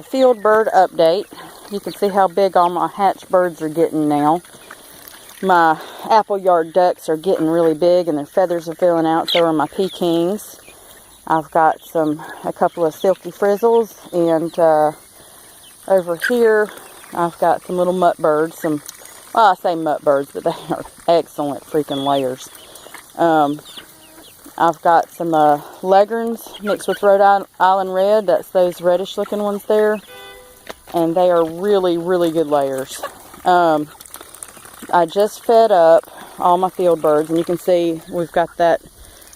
the field bird update. You can see how big all my hatch birds are getting now. My apple yard ducks are getting really big and their feathers are filling out. So are my Pekings. I've got a couple of silky frizzles, and over here I've got some little mutt birds. Well, I say mutt birds, but they are excellent freaking layers. I've got some leghorns mixed with Rhode Island red. That's those reddish looking ones there. And they are really, really good layers. I just fed up all my field birds, and you can see we've got that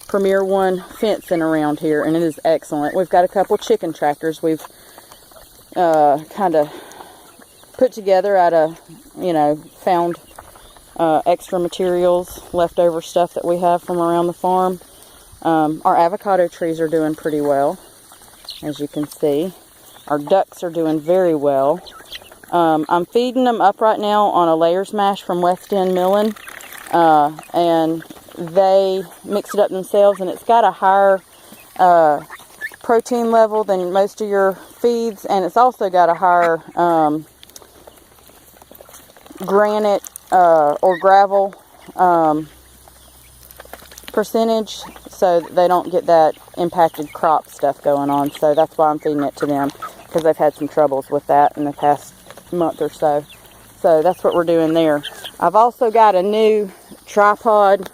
Premier One fencing around here, and it is excellent. We've got a couple chicken tractors we've kind of put together out of, found extra materials, leftover stuff that we have from around the farm. Our avocado trees are doing pretty well, as you can see. Our ducks are doing very well. I'm feeding them up right now on a layers mash from West End Milling, and they mix it up themselves, and it's got a higher protein level than most of your feeds, and it's also got a higher granite or gravel percentage, so they don't get that impacted crop stuff going on. So that's why I'm feeding it to them, because they've had some troubles with that in the past month or so. So that's what we're doing there. I've also got a new tripod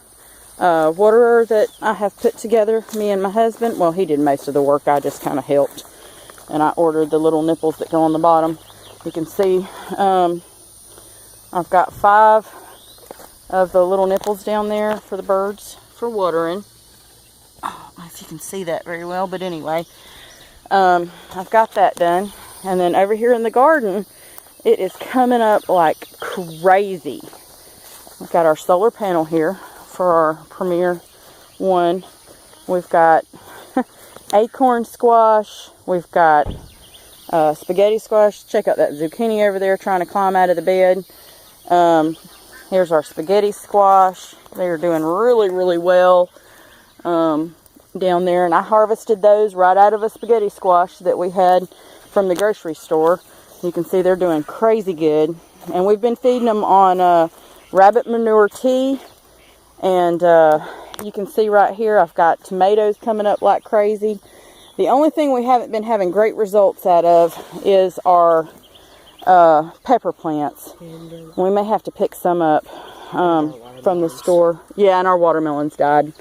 waterer that I have put together, me and my husband. Well, he did most of the work, I just kind of helped, and I ordered the little nipples that go on the bottom. You can see I've got 5 of the little nipples down there for the birds for watering. I don't know if you can see that very well, but anyway, I've got that done. And then over here in the garden, it is coming up like crazy. We've got our solar panel here for our Premier One. We've got acorn squash. We've got spaghetti squash. Check out that zucchini over there trying to climb out of the bed. Here's our spaghetti squash. They are doing really, really well down there. And I harvested those right out of a spaghetti squash that we had from the grocery store. You can see they're doing crazy good. And we've been feeding them on rabbit manure tea. And you can see right here I've got tomatoes coming up like crazy. The only thing we haven't been having great results out of is our pepper plants. We may have to pick some up from the store. Yeah, and our watermelons died.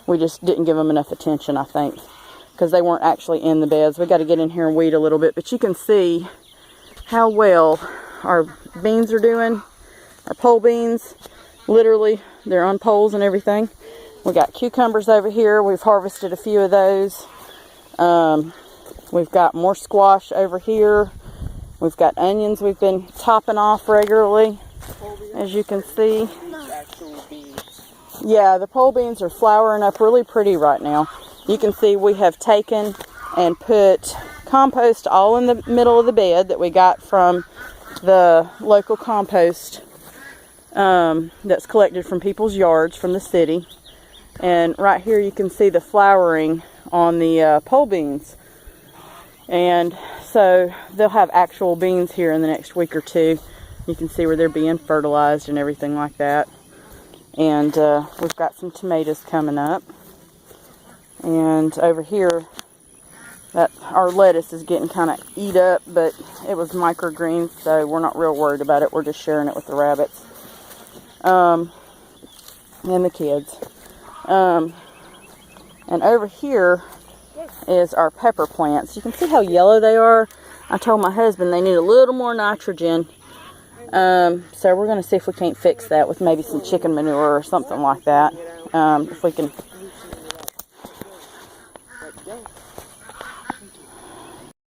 We just didn't give them enough attention, I think, because they weren't actually in the beds. We got to get in here and weed a little bit, but you can see how well our beans are doing. Our pole beans, literally, they're on poles and everything. We got cucumbers over here. We've harvested a few of those. We've got more squash over here. We've got onions we've been topping off regularly, as you can see. Yeah, the pole beans are flowering up really pretty right now. You can see we have taken and put compost all in the middle of the bed that we got from the local compost that's collected from people's yards from the city. And right here you can see the flowering on the pole beans. And so they'll have actual beans here in the next week or two. You can see where they're being fertilized and everything like that. And we've got some tomatoes coming up. And over here, our lettuce is getting kind of eat up, but it was microgreens, so we're not real worried about it. We're just sharing it with the rabbits and the kids. And over here is our pepper plants. You can see how yellow they are. I told my husband they need a little more nitrogen. So we're going to see if we can't fix that with maybe some chicken manure or something like that. If we can